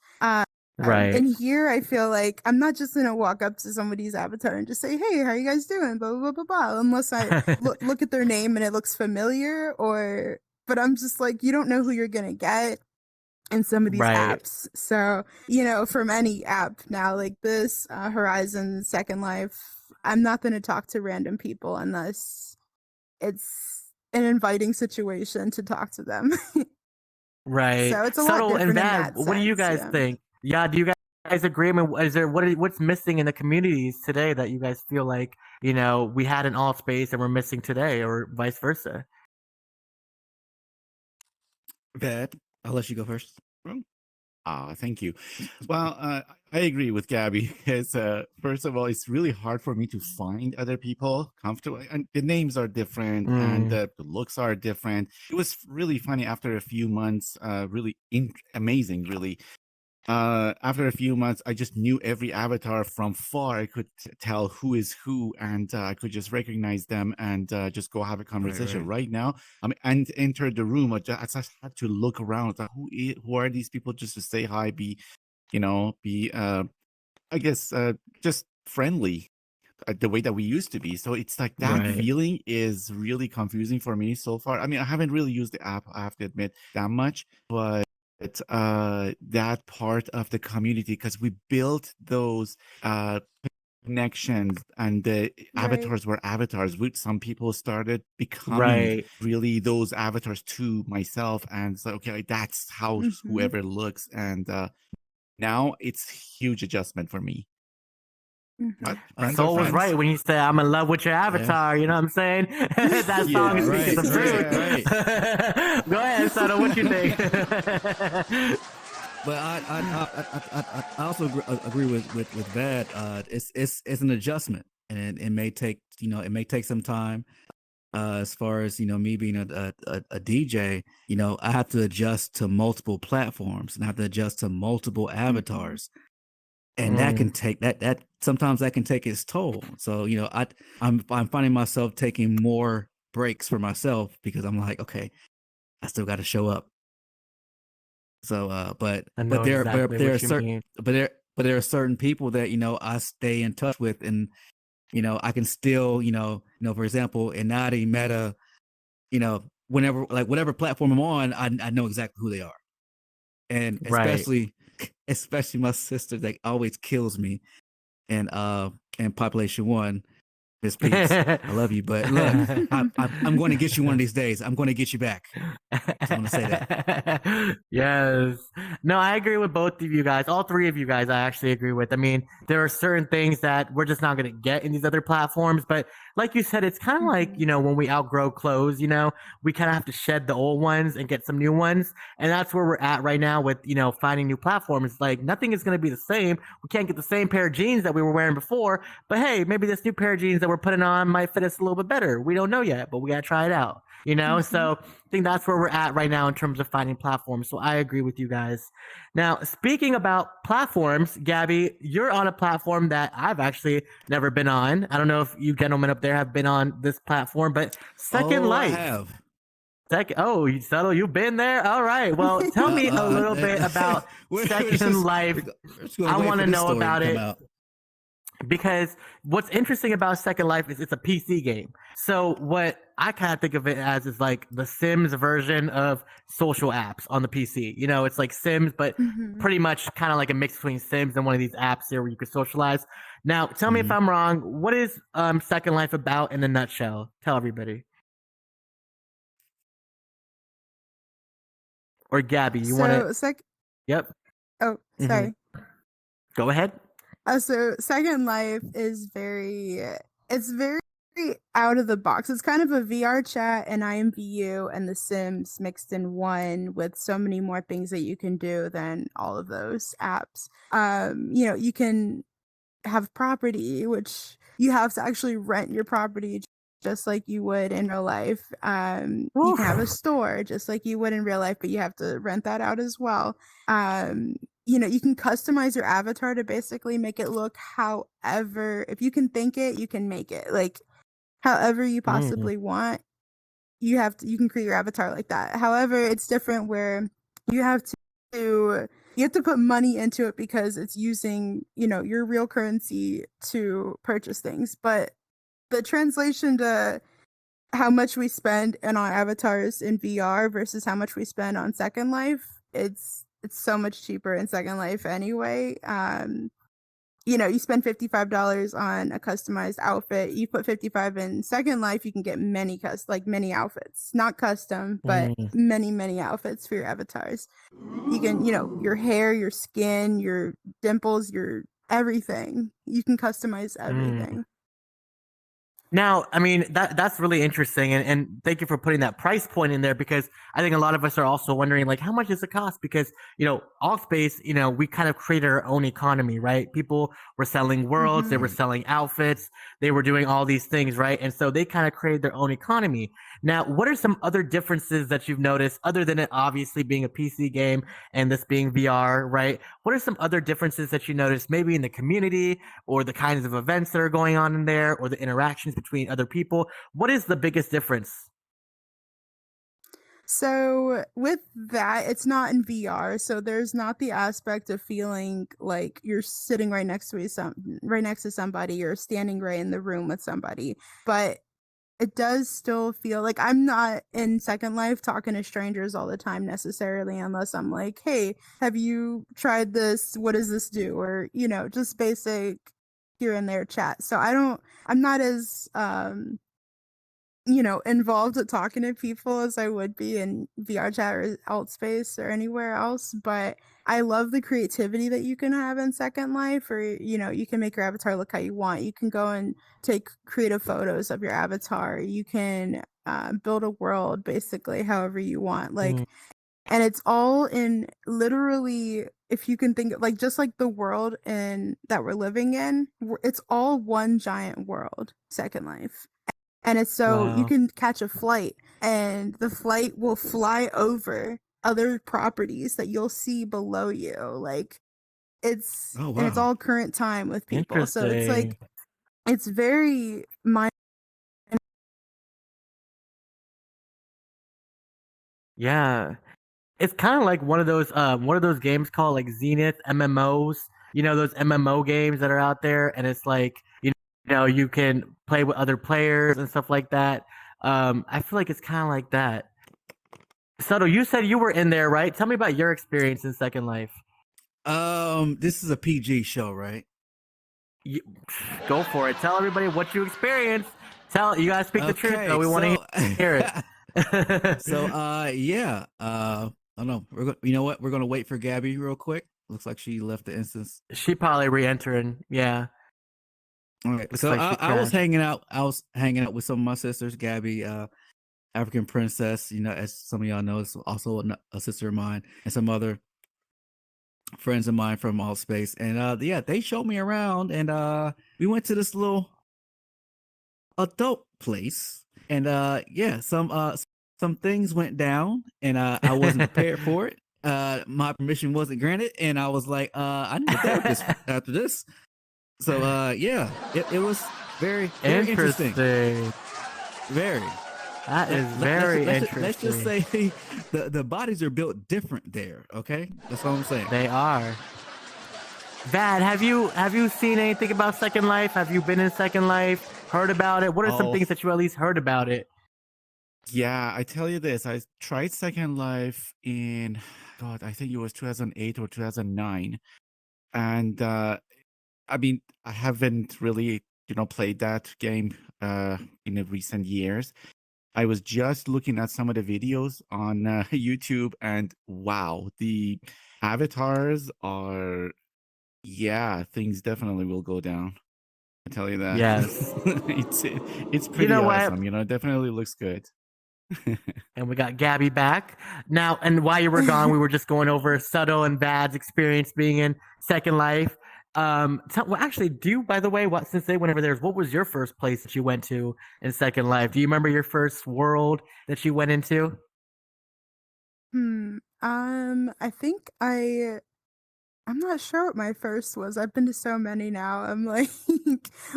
Right. And here I feel like I'm not just gonna walk up to somebody's avatar and just say, "Hey, how are you guys doing?" Blah blah blah blah. Unless I look at their name and it looks familiar, but I'm just like, you don't know who you're gonna get in some of these apps. So from any app now, like this, Horizon, Second Life, I'm not gonna talk to random people unless it's an inviting situation to talk to them. Right. So it's a Subtle lot and different in bad. that What do you sense, guys think? Yeah, do you guys agree? I mean, what's missing in the communities today that you guys feel like, we had in Altspace and we're missing today, or vice versa? Bad. I'll let you go first. Thank you. Well, I agree with Gabby. Because first of all, it's really hard for me to find other people comfortable, and the names are different, and the looks are different. It was really funny after a few months. Really amazing, really. After a few months, I just knew every avatar from far. I could tell who is who, and I could just recognize them and just go have a conversation. Right now, and enter the room. I just had to look around. Like, who are these people? Just to say hi, be I guess just friendly, the way that we used to be. So it's like that Right. feeling is really confusing for me so far. I mean, I haven't really used the app, I have to admit, that much, but that part of the community, because we built those connections, and the Right. avatars were avatars, which some people started becoming Right. really those avatars to myself, and so okay, that's how hmm whoever looks, and now it's huge adjustment for me. hmm But friends are Soul was friends. right when you said, "I'm in love with your avatar." You know what I'm saying? That song Yeah, is speaking right, the right, truth. Go ahead, Sutle. What you think? But I also agree with Vad. It's an adjustment, and it may take some time. As far as me being a DJ, I have to adjust to multiple platforms and I have to adjust to multiple avatars, and that can take that sometimes that can take its toll. So I'm finding myself taking more breaks for myself because I'm like, okay, I still got to show up. So but I know exactly there are what you certain mean. but there are certain people that I stay in touch with, and I can still for example, Inadi, Meta, whenever, like, whatever platform I'm on, I know exactly who they are, and Right. especially my sister that always kills me, and Population One. Miss Peeps, I love you, but look, I'm going to get you one of these days. I'm going to get you back. Just want to say that. Yes. No, I agree with both of you guys. All three of you guys, I actually agree with. I mean, there are certain things that we're just not going to get in these other platforms. But like you said, it's kind of like, when we outgrow clothes, we kind of have to shed the old ones and get some new ones. And that's where we're at right now with, finding new platforms. Like, nothing is going to be the same. We can't get the same pair of jeans that we were wearing before. But hey, maybe this new pair of jeans that we're putting on might fit us a little bit better. We don't know yet, but we got to try it out. So I think that's where we're at right now in terms of finding platforms. So I agree with you guys. Now, speaking about platforms, Gabby, you're on a platform that I've actually never been on. I don't know if you gentlemen up there have been on this platform, but Second I Life. have. You Sutle, you've been there. All right. Well, tell me a little bit about Second Life. I want to know about it. Because what's interesting about Second Life is it's a PC game. So what I kind of think of it as is like the Sims version of social apps on the PC. It's like Sims, but pretty much kind of like a mix between Sims and one of these apps here where you can socialize. Now, tell me if I'm wrong. What is Second Life about in a nutshell? Tell everybody. Or Gabby, you want to? Yep. Oh, sorry. Go ahead. So Second Life is it's very out of the box. It's kind of a VR chat and IMVU and The Sims mixed in one, with so many more things that you can do than all of those apps. You can have property, which you have to actually rent your property just like you would in real life. You can have a store just like you would in real life, but you have to rent that out as well. You can customize your avatar to basically make it look however, if you can think it, you can make it like however you possibly want. You can create your avatar like that. However, it's different where you have to put money into it because it's using, your real currency to purchase things. But the translation to how much we spend on our avatars in VR versus how much we spend on Second Life, it's so much cheaper in Second Life anyway. You spend $55 on a customized outfit. You put 55 in Second Life, you can get many outfits, not custom, but many outfits for your avatars. You can, your hair, your skin, your dimples, your everything. You can customize everything. Now, I mean that's really interesting, and thank you for putting that price point in there because I think a lot of us are also wondering like how much does it cost? Because Altspace, we kind of created our own economy, right? People were selling worlds, they were Hmm. selling outfits, they were doing all these things, right? And so they kind of created their own economy. Now, what are some other differences that you've noticed other than it obviously being a PC game and this being VR, right? What are some other differences that you noticed maybe in the community or the kinds of events that are going on in there or the interactions between other people? What is the biggest difference? So with that, it's not in VR, so there's not the aspect of feeling like you're sitting right next to somebody or standing right in the room with somebody. But it does still feel like I'm not in Second Life talking to strangers all the time necessarily, unless I'm like, hey, have you tried this? What does this do? Or, just basic here and there chat. So I'm not as involved with talking to people as I would be in VR chat or Altspace or anywhere else. But I love the creativity that you can have in Second Life, or you can make your avatar look how you want. You can go and take creative photos of your avatar. You can build a world basically however you want. Mm, And it's all in literally, if you can think like just like the world in that we're living in, it's all one giant world, Second Life. And it's so you wow. can catch a flight and the flight will fly over other properties that you'll see below you. Like Oh and it's wow. all current time with people. So it's Interesting. like it's very mind. Yeah. It's kind of like one of those games called like Zenith MMOs. You know those MMO games that are out there, and it's like you can play with other players and stuff like that. I feel like it's kind of like that. Subtle, you said you were in there, right? Tell me about your experience in Second Life. This is a PG show, right? You, go for it. Tell everybody what you experienced. Tell you guys speak the truth though. Okay, We want to so hear it. so yeah, I don't know. You know what? We're gonna wait for Gabby real quick. Looks like she left the instance. She probably re-entering. Yeah, All right, looks so like she I was crashed. hanging out. I was hanging out with some of my sisters. Gabby, African princess. As some of y'all know, is also a sister of mine, and some other friends of mine from Altspace. And yeah, they showed me around, and we went to this little adult place, and yeah, some things went down, and I wasn't prepared for it. My permission wasn't granted, and I was like, I need a therapist after this. So yeah, it was very very interesting. Interesting. Very. That is Let's very let's just interesting. say the bodies are built different there. Okay, that's all I'm saying. They are. Vad, have you seen anything about Second Life? Have you been in Second Life? Heard about it? What are some Oh, things that you at least heard about it? yeah, I tell you this. I tried Second Life in, God, I think it was 2008 or 2009. And I mean, I haven't really, played that game in the recent years. I was just looking at some of the videos on YouTube, and wow, the avatars are, yeah, things definitely will go down. I tell you that. Yes. It's You pretty know what? awesome. It definitely looks good. And we got Gabby back now. And while you were gone, we were just going over Subtle and Vad's experience being in Second Life. Well, actually, by the way, since they went over there, what was your first place that you went to in Second Life? Do you remember your first world that you went into? I think I'm not sure what my first was. I've been to so many now. I'm like,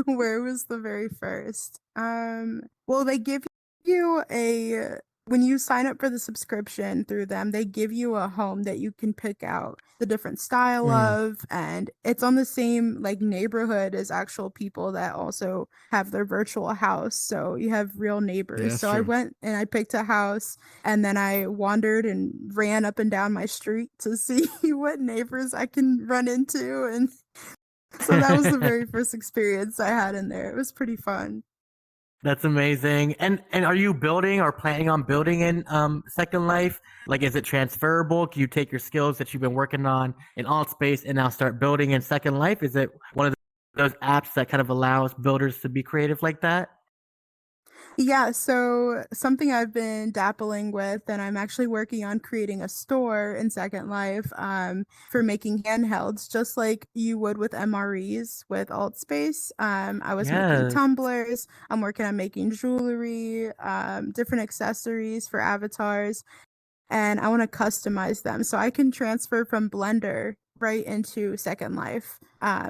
where was the very first? Well, they give you when you sign up for the subscription through them, they give you a home that you can pick out the different style Mm, of, and it's on the same like neighborhood as actual people that also have their virtual house. So you have real Yeah, neighbors. that's So I true. went and I picked a house and then I wandered and ran up and down my street to see what neighbors I can run into. And so that was the very first experience I had in there. It was pretty fun. that's amazing. And are you building or planning on building in Second Life? Like, is it transferable? Can you take your skills that you've been working on in Altspace and now start building in Second Life? Is it one of those apps that kind of allows builders to be creative like that? Yeah, so something I've been dabbling with, and I'm actually working on creating a store in Second Life for making handhelds, just like you would with MREs with Altspace. I was making Yes. tumblers. I'm working on making jewelry, different accessories for avatars, and I want to customize them so I can transfer from Blender right into Second Life.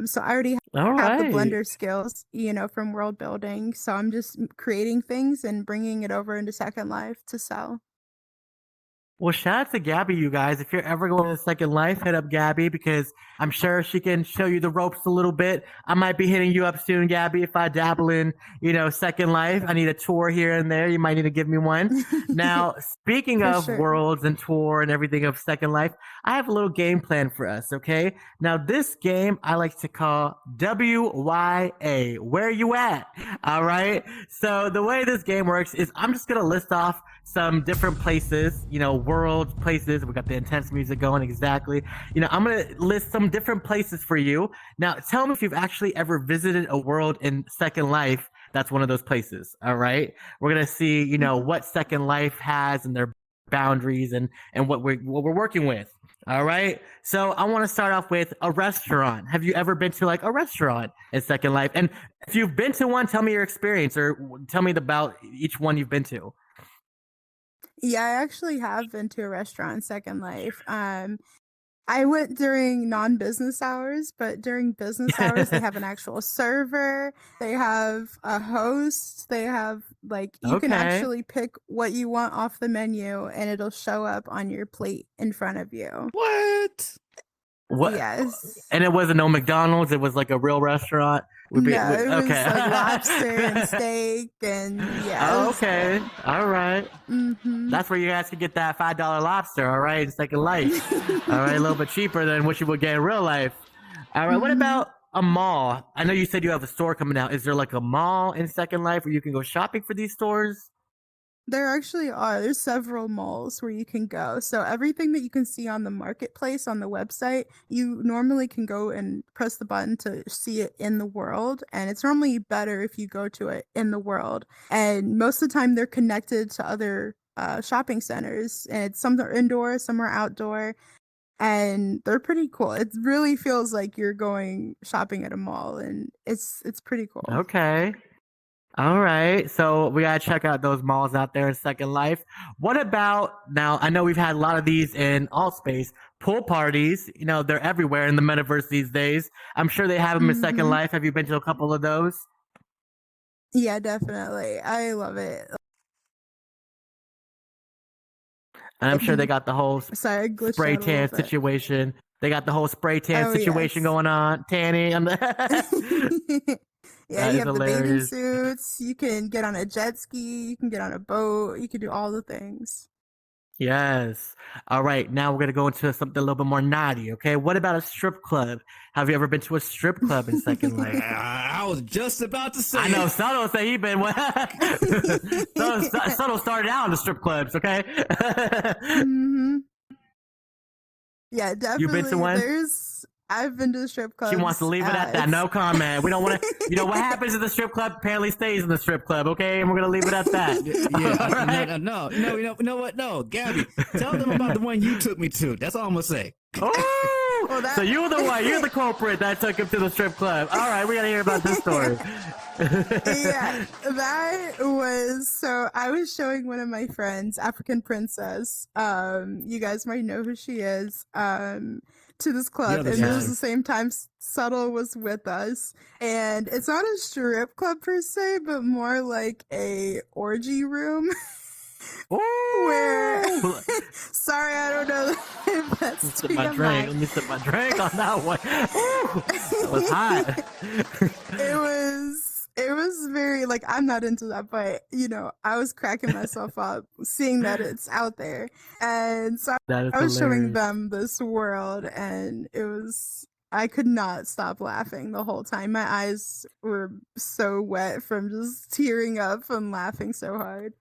So I already All have the right. Blender skills, from world building. So I'm just creating things and bringing it over into Second Life to sell. Well, shout out to Gabby, you guys. If you're ever going to Second Life, hit up Gabby because I'm sure she can show you the ropes a little bit. I might be hitting you up soon, Gabby, if I dabble in, Second Life. I need a tour here and there. You might need to give me one. Now, speaking For of sure. worlds and tour and everything of Second Life, I have a little game plan for us, okay? Now, this game I like to call WYA. Where you at? All right? So the way this game works is I'm just going to list off some different places, world places. We got the intense music going. Exactly. I'm going to list some different places for you. Now, tell me if you've actually ever visited a world in Second Life that's one of those places. All right. We're going to see, what Second Life has and their boundaries and what we're working with. All right. So I want to start off with a restaurant. Have you ever been to like a restaurant in Second Life? And if you've been to one, tell me your experience or tell me about each one you've been to. Yeah, I actually have been to a restaurant in Second Life. I went during non-business hours, but during business hours, they have an actual server. They have a host. They have you can actually pick what you want off the menu, and it'll show up on your plate in front of you. What? What? Yes. And it wasn't no McDonald's. It was like a real restaurant. It was like lobster and steak and Oh, okay. All right. Mm-hmm. That's where you guys can get that $5 lobster. All right, in Second Life. All right, a little bit cheaper than what you would get in real life. All right. What about a mall? I know you said you have a store coming out. Is there like a mall in Second Life where you can go shopping for these stores? There actually are. There's several malls where you can go. So everything that you can see on the marketplace on the website, you normally can go and press the button to see it in the world. And it's normally better if you go to it in the world. And most of the time they're connected to other shopping centers. And some are indoor, some are outdoor. And they're pretty cool. It really feels like you're going shopping at a mall, and it's pretty cool. Okay. All right. So we got to check out those malls out there in Second Life. What about now? I know we've had a lot of these in Altspace. Pool parties, they're everywhere in the metaverse these days. I'm sure they have them in Second Life. Have you been to a couple of those? Yeah, definitely. I love it. And I'm sure they got the whole spray tan situation. They got the whole spray tan situation going on. Tanning. Yeah, you have the bathing suits. You can get on a jet ski. You can get on a boat. You can do all the things. Yes. All right. Now we're going to go into something a little bit more naughty. Okay. What about a strip club? Have you ever been to a strip club in Second Life? I was just about to say. I know. Sutle said he been. Sutle started out in the strip clubs. Okay. Yeah, definitely. You been to one? I've been to the strip club. She wants to leave it at that. No comment. We don't want to. What happens in the strip club apparently stays in the strip club. Okay, and we're gonna leave it at that. Yeah. No. You know what? No, Gabby, tell them about the one you took me to. That's all I'm gonna say. Oh, well, so you're the one. You're the culprit that took him to the strip club. All right, we gotta hear about this story. Yeah, that was so. I was showing one of my friends, African Princess. You guys might know who she is. To this club, and it was the same time Sutle was with us, and it's not a strip club per se, but more like a orgy room. Where sorry, I don't know if that's too my drink. Let me sip my drink on that one. That was hot. It was very I'm not into that, but I was cracking myself up seeing that it's out there, and so I was showing them this world, and I could not stop laughing the whole time. My eyes were so wet from just tearing up and laughing so hard.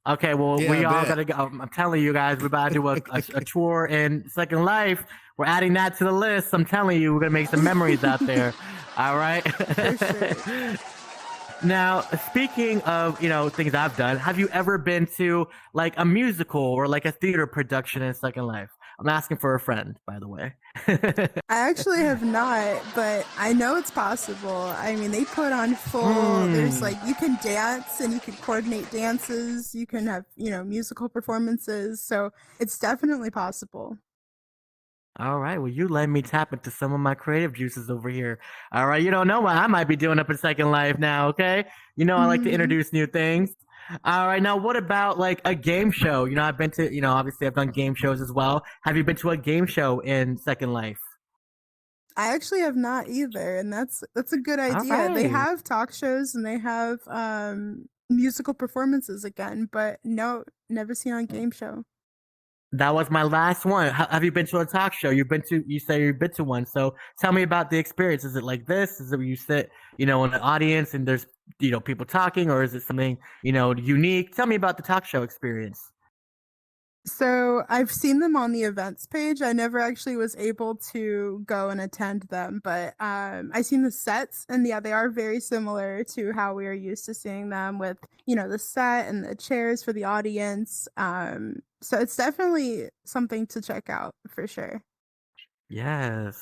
Okay, well, we all gotta go. I'm telling you guys, we're about to do a tour in Second Life. We're adding that to the list. I'm telling you, we're gonna make some memories out there. All right. For sure. Now, speaking of, things I've done, have you ever been to like a musical or like a theater production in Second Life? I'm asking for a friend, by the way. I actually have not, but I know it's possible. I mean, they put on full, there's like, you can dance and you can coordinate dances, you can have, musical performances. So it's definitely possible. All right. Well, you let me tap into some of my creative juices over here. All right. You don't know what I might be doing up in Second Life now. Okay. I like to introduce new things. All right. Now, what about like a game show? I've been to, obviously I've done game shows as well. Have you been to a game show in Second Life? I actually have not either, and that's a good All idea. They right. have talk shows and they have musical performances again, but no, never seen on game show. That was my last one. Have you been to a talk show? You say you've been to one. So tell me about the experience. Is it like this? Is it where you sit, in the audience and there's, people talking, or is it something, unique? Tell me about the talk show experience. So I've seen them on the events page. I never actually was able to go and attend them, but I've seen the sets, and yeah, they are very similar to how we are used to seeing them with, the set and the chairs for the audience. So it's definitely something to check out for sure. Yes.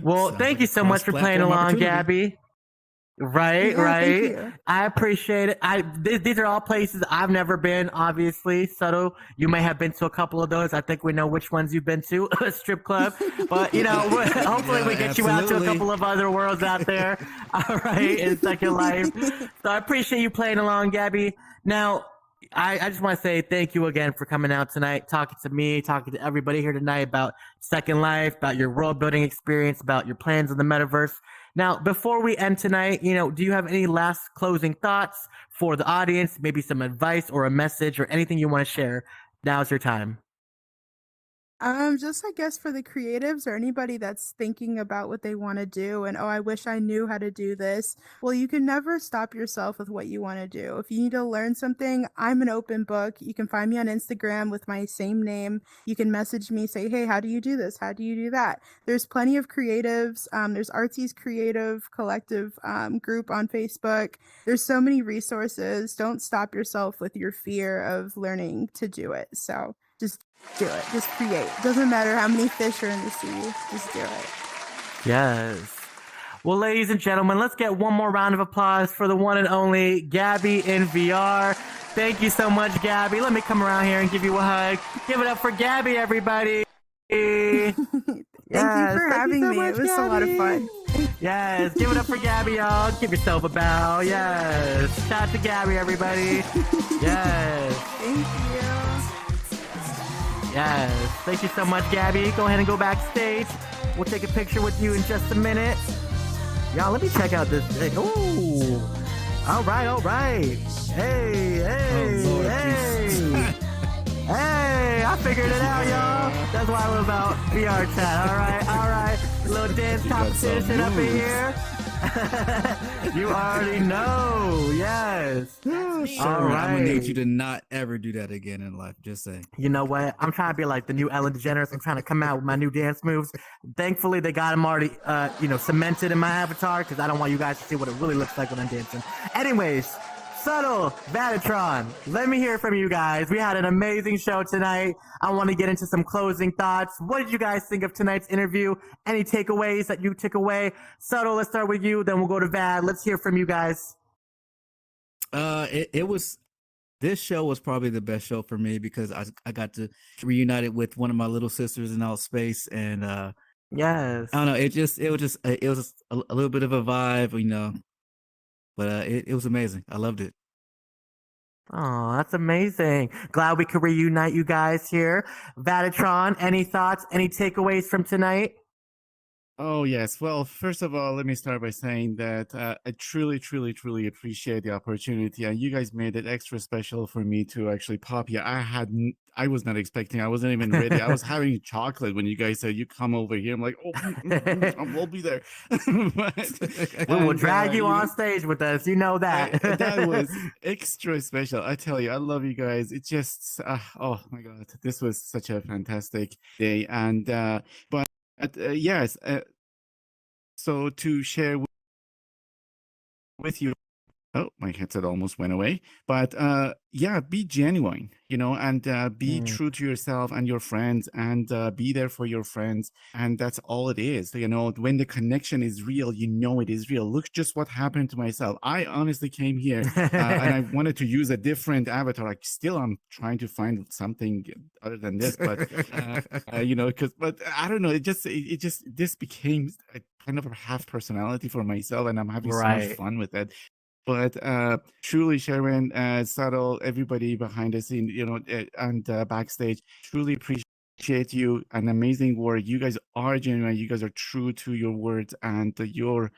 Well, Sounds thank like you a so much for playing cross-platform along, opportunity. Gabby. Right, Yeah, right. thank you. I appreciate it. These are all places I've never been, obviously. Subtle, you may have been to a couple of those. I think we know which ones you've been to, a strip club. But, hopefully we get you out to a absolutely. couple of other worlds out there. All right, in Second Life. So I appreciate you playing along, Gabby. Now, I just want to say thank you again for coming out tonight, talking to me, talking to everybody here tonight about Second Life, about your world building experience, about your plans in the metaverse. Now, before we end tonight, do you have any last closing thoughts for the audience? Maybe some advice or a message or anything you want to share? Now's your time. Just I guess for the creatives or anybody that's thinking about what they want to do and I wish I knew how to do this. Well, you can never stop yourself with what you want to do. If you need to learn something, I'm an open book. You can find me on Instagram with my same name. You can message me, say, "Hey, how do you do this? How do you do that?" There's plenty of creatives. There's Artsy's Creative Collective group on Facebook. There's so many resources. Don't stop yourself with your fear of learning to do it. So just do it. Just create. Doesn't matter how many fish are in the sea. Just do it. Yes. Well, ladies and gentlemen, let's get one more round of applause for the one and only Gabby in VR. Thank you so much, Gabby. Let me come around here and give you a hug. Give it up for Gabby, everybody. Thank you for having so me. much, It was a lot of fun. Yes, give it up for Gabby, y'all. Give yourself a bow. Yes. Shout out to Gabby, everybody. Yes. Thank you. Yes. Thank you so much, Gabby. Go ahead and go backstage. We'll take a picture with you in just a minute. Y'all, let me check out this thing. Ooh. All right, all right. Hey, hey, Oh, Lord hey. Jesus. Hey, I figured it out, y'all. That's why I was about VR chat. All right, all right. A little dance You got some competition up in moves. here. You already know. Yes. Sherwin, I'm gonna need you to not ever do that again in life. Just saying. You know what? I'm trying to be like the new Ellen DeGeneres. I'm trying to come out with my new dance moves. Thankfully, they got them already, cemented in my avatar because I don't want you guys to see what it really looks like when I'm dancing. Anyways, Sutle, Vatatron, let me hear from you guys. We had an amazing show tonight. I want to get into some closing thoughts. What did you guys think of tonight's interview? Any takeaways that you took away? Sutle, let's start with you. Then we'll go to Vad. Let's hear from you guys. This show was probably the best show for me because I got to reunite with one of my little sisters in Altspace, and Yes. I don't know, it was a little bit of a vibe, but it was amazing. I loved it. Oh, that's amazing. Glad we could reunite you guys here. Vatatron, any thoughts, any takeaways from tonight? Oh, yes. Well, first of all, let me start by saying that I truly, truly, truly appreciate the opportunity. And you guys made it extra special for me to actually pop here. I was not expecting, I wasn't even ready. I was having chocolate when you guys said, you come over here. I'm like, we'll be there. We will drag you on stage with us. You know that. That was extra special. I tell you, I love you guys. It just, oh my God, this was such a fantastic day. And, yes, so to share with you Oh, my headset almost went away. But yeah, be genuine, and be true to yourself and your friends, and be there for your friends. And that's all it is. When the connection is real, it is real. Look just what happened to myself. I honestly came here and I wanted to use a different avatar. I'm trying to find something other than this, but but I don't know. This became a kind of a half personality for myself, and I'm having so much fun with it. But truly, Sherwin, Sutle, everybody behind the scene, and backstage, truly appreciate you. An amazing work. You guys are genuine. You guys are true to your words, and you're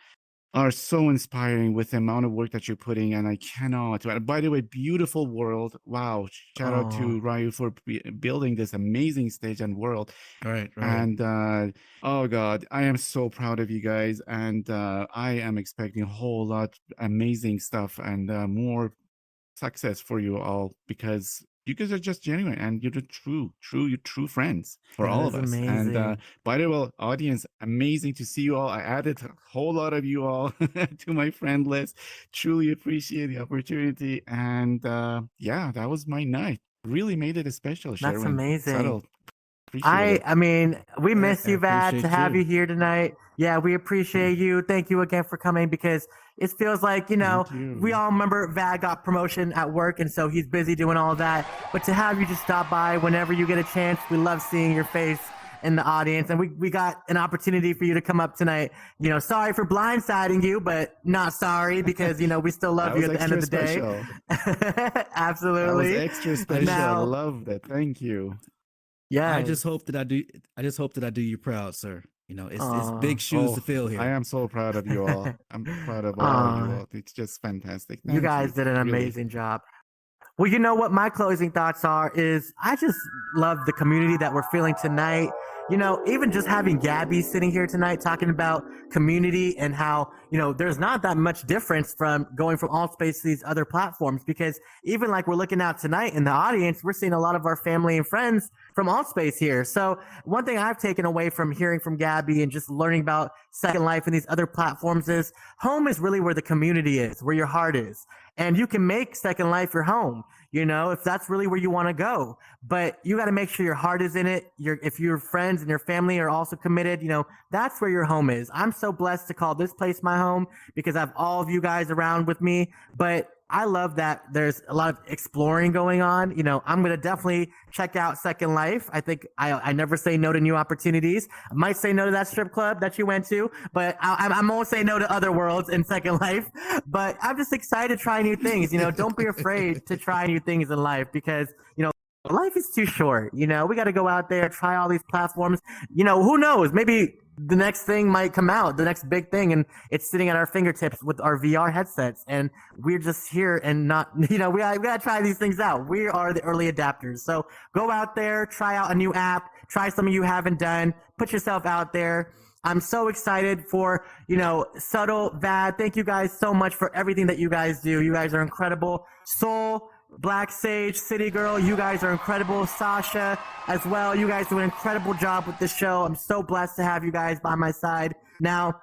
are so inspiring with the amount of work that you're putting. And I cannot. By the way, beautiful world. Wow! Shout out to Ryu for building this amazing stage and world. Right. And oh God, I am so proud of you guys, and I am expecting a whole lot amazing stuff and more success for you all, because you guys are just genuine and you're the true friends for all of us. Amazing. And by the way, audience, amazing to see you all. I added a whole lot of you all to my friend list. Truly appreciate the opportunity. And yeah, that was my night. Really made it a special. That's Sherwin, amazing. Sutle. Appreciate it. I mean, we miss you, Vad, appreciate to have you. you here tonight. Yeah, we appreciate you. Thank you again for coming, because it feels like, Thank you. we all remember Vad got promotion at work, and so he's busy doing all that. But to have you just stop by whenever you get a chance, we love seeing your face in the audience. And we got an opportunity for you to come up tonight. Sorry for blindsiding you, but not sorry, because, we still love you at the end of the day. Absolutely. That was extra special. Now- Loved it. Thank you. Yeah. I just hope that I do you proud, sir. It's big shoes to fill here. I am so proud of you all. I'm proud of all of you all. It's just fantastic. You Thank guys did an Really. amazing job. Well, you know what my closing thoughts are is I just love the community that we're feeling tonight. Even just having Gabby sitting here tonight talking about community and how, there's not that much difference from going from Altspace to these other platforms, because even like we're looking out tonight in the audience, we're seeing a lot of our family and friends from Altspace here. So one thing I've taken away from hearing from Gabby and just learning about Second Life and these other platforms is home is really where the community is, where your heart is. And you can make Second Life your home, if that's really where you want to go. But you got to make sure your heart is in it. If your friends and your family are also committed, that's where your home is. I'm so blessed to call this place my home because I have all of you guys around with me. But I love that there's a lot of exploring going on. I'm going to definitely check out Second Life. I think I never say no to new opportunities. I might say no to that strip club that you went to, but I won't say no to other worlds in Second Life. But I'm just excited to try new things. Don't be afraid to try new things in life, because, life is too short. We got to go out there, try all these platforms. Who knows? Maybe the next thing might come out, the next big thing, and it's sitting at our fingertips with our VR headsets, and we're just here and not, we gotta try these things out. We are the early adapters. So go out there, try out a new app, try something you haven't done, put yourself out there. I'm so excited for, Sutle, Vad. Thank you guys so much for everything that you guys do. You guys are incredible. Soul, Black Sage, City Girl, you guys are incredible. Sasha as well. You guys do an incredible job with this show. I'm so blessed to have you guys by my side. Now,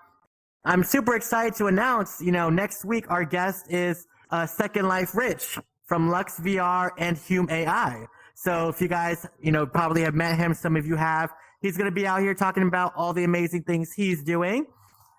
I'm super excited to announce, next week our guest is Second Life Rich from Lux VR and Hume AI. So if you guys, probably have met him, some of you have, he's going to be out here talking about all the amazing things he's doing.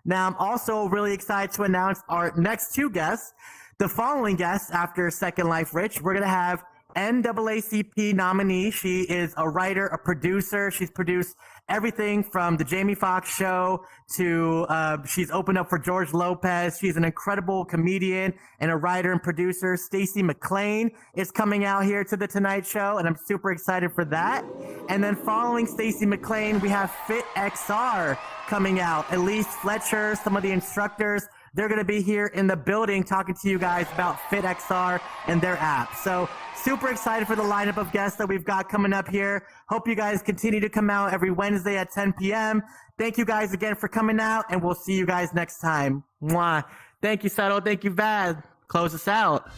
Now, I'm also really excited to announce our next two guests. The following guests after Second Life Rich, we're going to have NAACP nominee. She is a writer, a producer. She's produced everything from the Jamie Foxx show to she's opened up for George Lopez. She's an incredible comedian and a writer and producer. Stacey McLean is coming out here to the Tonight Show, and I'm super excited for that. And then following Stacey McLean, we have Fit XR coming out. Elise Fletcher, some of the instructors, they're going to be here in the building talking to you guys about Fit XR and their app. So super excited for the lineup of guests that we've got coming up here. Hope you guys continue to come out every Wednesday at 10 p.m. Thank you guys again for coming out, and we'll see you guys next time. Mwah. Thank you, Sutle. Thank you, Vad. Close us out.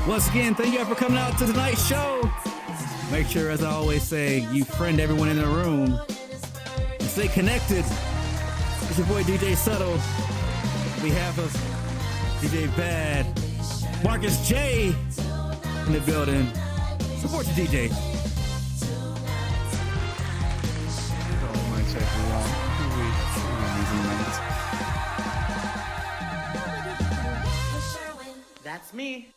Once again, thank you all for coming out to tonight's show. Make sure, as I always say, you friend everyone in the room. stay connected. It's your boy DJ Sutle. On behalf of DJ Bad, Marcus J in the building. Support your DJ. Oh my, check it out. Amazing night. That's me.